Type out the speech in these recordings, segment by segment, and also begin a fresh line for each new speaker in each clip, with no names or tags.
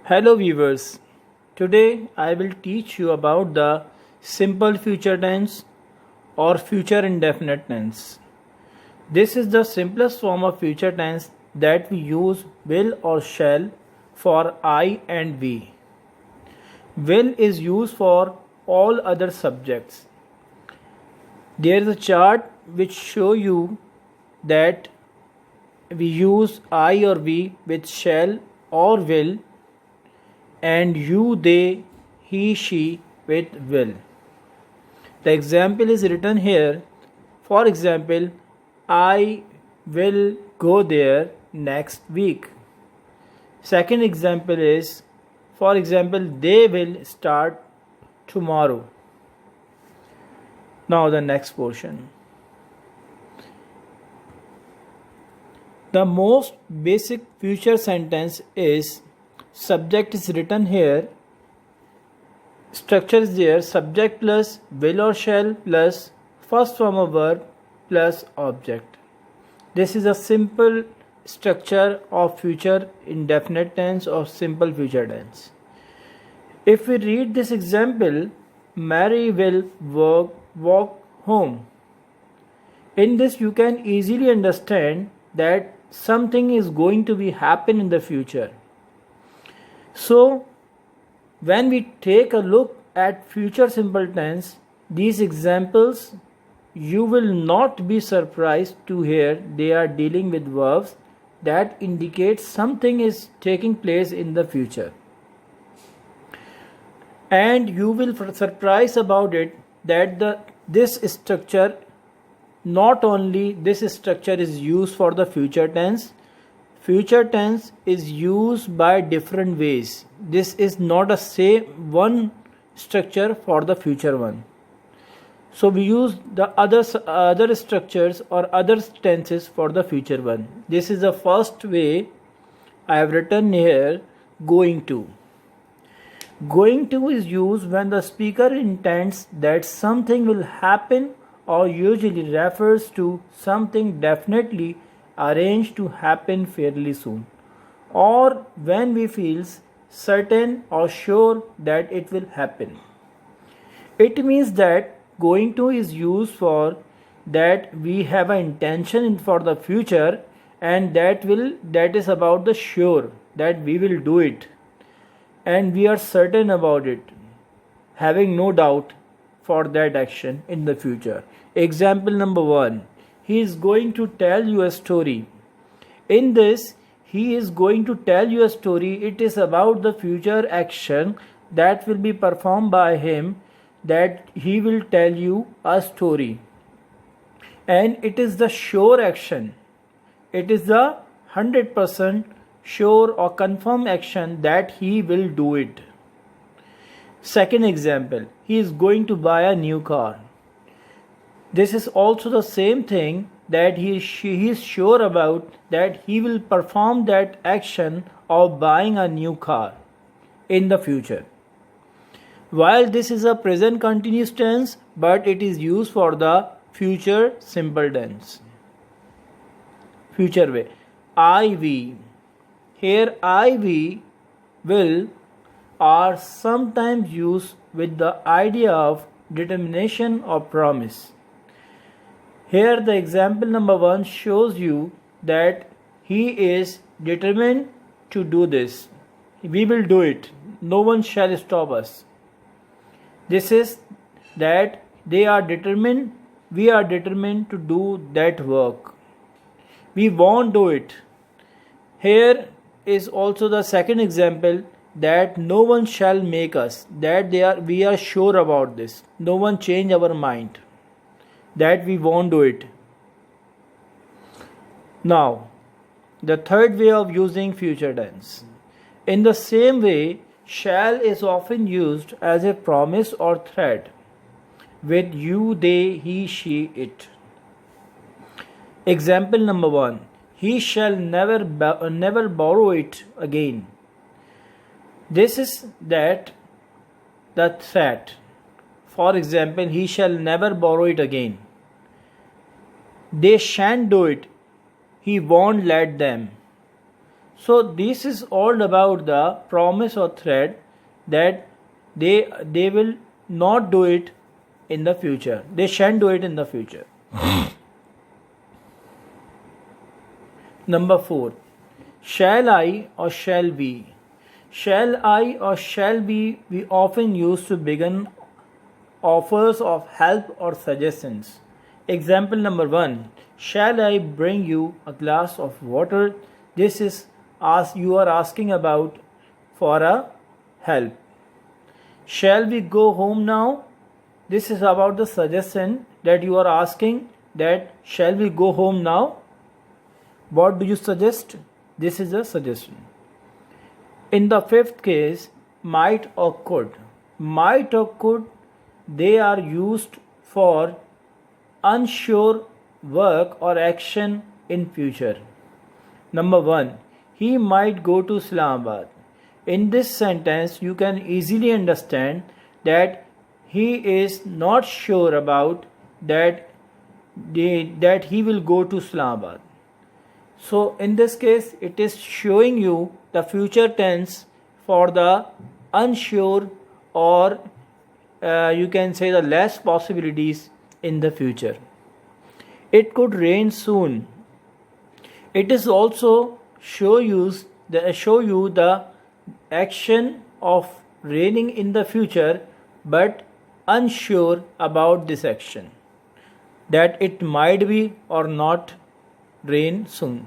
Hello viewers, today I will teach you about the simple future tense or future indefinite tense. This is the simplest form of future tense that we use will or shall for I and we. Will is used for all other subjects. There is a chart which show you that we use I or we with shall or will and you, they, he, she with will. The example is written here. For example, I will go there next week. Second example is, for example, they will start tomorrow. Now the next portion. The most basic future sentence is subject is written here, structure is there, subject plus will or shall plus first form of verb plus object. This is a simple structure of future indefinite tense or simple future tense. If we read this example, Mary will walk home. In this you can easily understand that something is going to be happen in the future. So, when we take a look at future simple tense, these examples, you will not be surprised to hear they are dealing with verbs that indicate something is taking place in the future. And you will be surprised about it that this structure, not only this structure is used for the future tense, future tense is used by different ways. This is not a same one structure for the future one. So we use the other structures or other tenses for the future one. This is the first way I have written here, going to. Going to is used when the speaker intends that something will happen or usually refers to something definitely arranged to happen fairly soon, or when we feel certain or sure that it will happen. It means that going to is used for that we have an intention for the future and that is about the sure that we will do it and we are certain about it, having no doubt for that action in the future. Example number 1. He is going to tell you a story. In this, he is going to tell you a story. It is about the future action that will be performed by him, that he will tell you a story. And it is the sure action. It is the 100% sure or confirmed action that he will do it. Second example, he is going to buy a new car. This is also the same thing that he is sure about, that he will perform that action of buying a new car in the future. While this is a present continuous tense, but it is used for the future simple tense. Future way. I, we. Here I, we, will are sometimes used with the idea of determination or promise. Here the example number 1 shows you that he is determined to do this. We will do it. No one shall stop us. This is that they are determined, we are determined to do that work. We won't do it. Here is also the second example, that no one shall make us, that we are sure about this. No one change our mind, that we won't do it. Now, the third way of using future tense. In the same way, shall is often used as a promise or threat with you, they, he, she, it. Example number 1. He shall never borrow it again. This is that the threat. For example, he shall never borrow it again. They shan't do it. He won't let them. So this is all about the promise or threat that they will not do it in the future. They shan't do it in the future. Number 4. Shall I or shall we? Shall I or shall we often use to begin offers of help or suggestions. Example number 1. Shall I bring you a glass of water? This is as you are asking about for a help. Shall we go home now? This is about the suggestion that you are asking, that shall we go home now? What do you suggest? This is a suggestion. In the 5th case, might or could. Might or could, they are used for unsure work or action in future. Number 1. He might go to Islamabad. In this sentence, you can easily understand that he is not sure about that he will go to Islamabad. So in this case, it is showing you the future tense for the unsure, or you can say the less possibilities in the future. It could rain soon. It is also show you the action of raining in the future, but unsure about this action, that it might be or not rain soon.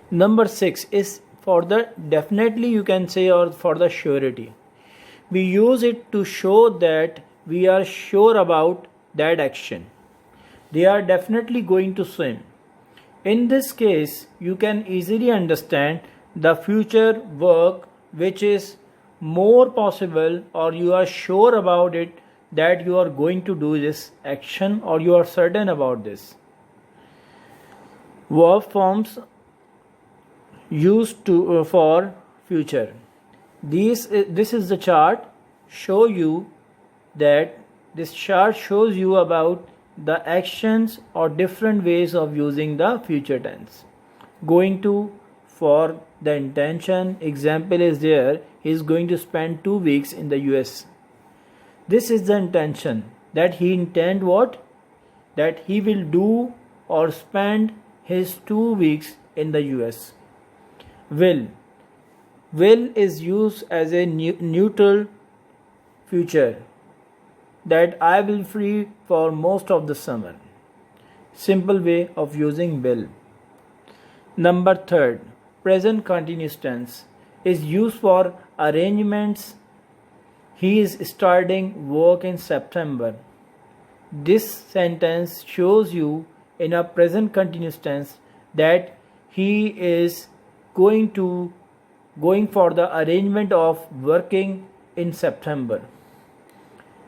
Number 6 is for the definitely, you can say, or for the surety. We use it to show that we are sure about that action. They are definitely going to swim. In this case, you can easily understand the future work which is more possible, or you are sure about it that you are going to do this action, or you are certain about this. Verb forms used to for future. This is the chart. Show you that this chart shows you about the actions or different ways of using the future tense. Going to for the intention. Example is there. He is going to spend 2 weeks in the US. This is the intention, that he intend what? That he will do or spend his 2 weeks in the US. Will is used as a neutral future, that I will free for most of the summer. Simple way of using will. Number 3, present continuous tense is used for arrangements. He is starting work in September. This sentence shows you in a present continuous tense that he is going for the arrangement of working in September.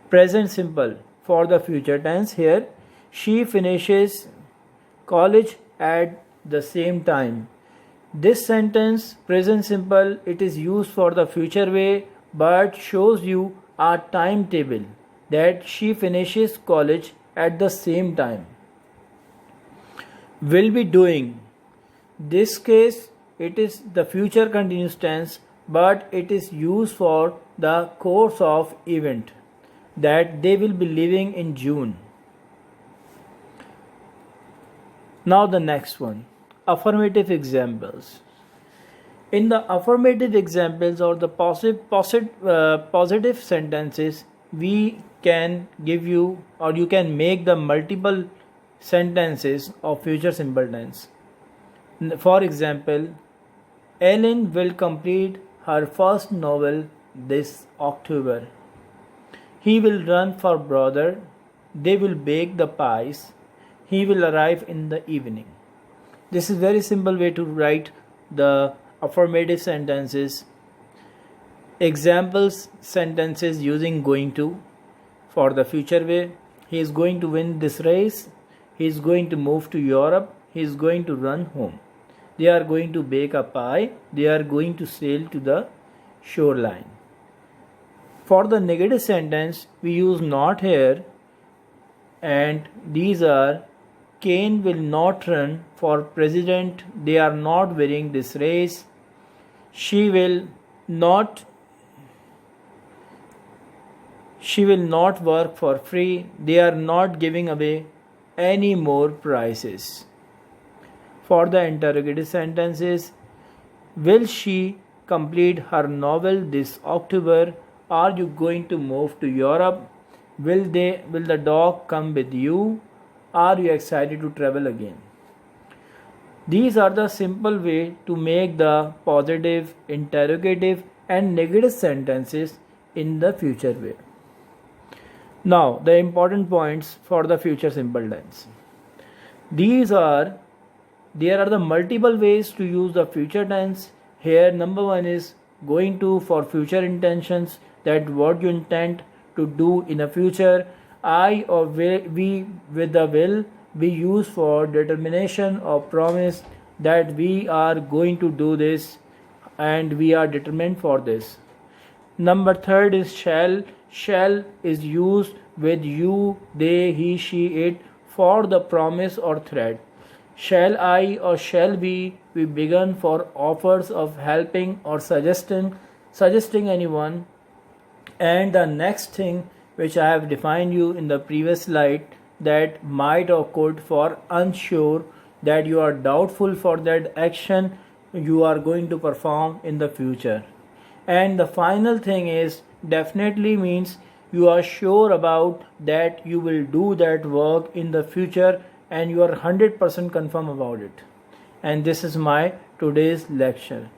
Present simple for the future tense here. She finishes college at the same time. This sentence, present simple, it is used for the future way, but shows you a timetable, that she finishes college at the same time. Will be doing. This case, it is the future continuous tense, but it is used for the course of event, that they will be leaving in June. Now the next one, affirmative examples. In the affirmative examples, or the positive sentences, we can give you, or you can make the multiple sentences of future simple tense. For example, Ellen will complete her first novel this October. He will run for brother. They will bake the pies. He will arrive in the evening. This is very simple way to write the affirmative sentences. Examples sentences using going to for the future way. He is going to win this race. He is going to move to Europe. He is going to run home. They are going to bake a pie. They are going to sail to the shoreline. For the negative sentence, we use not here, and these are: Kane will not run for president. They are not winning this race. she will not work for free. They are not giving away any more prizes. For the interrogative sentences, will she complete her novel this October? Are you going to move to Europe? Will the dog come with you? Are you excited to travel again? These are the simple way to make the positive, interrogative and negative sentences in the future way. Now, the important points for the future simple tense. There are the multiple ways to use the future tense. Here, number one is going to for future intentions, that what you intend to do in the future. I or we with the will we use for determination or promise that we are going to do this and we are determined for this. Number third is shall. Shall is used with you, they, he, she, it for the promise or threat. Shall I or shall we begin for offers of helping or suggesting anyone. And the next thing which I have defined you in the previous slide, that might or could for unsure, that you are doubtful for that action you are going to perform in the future. And the final thing is definitely, means you are sure about that you will do that work in the future and you are 100% confirm about it. And this is my today's lecture.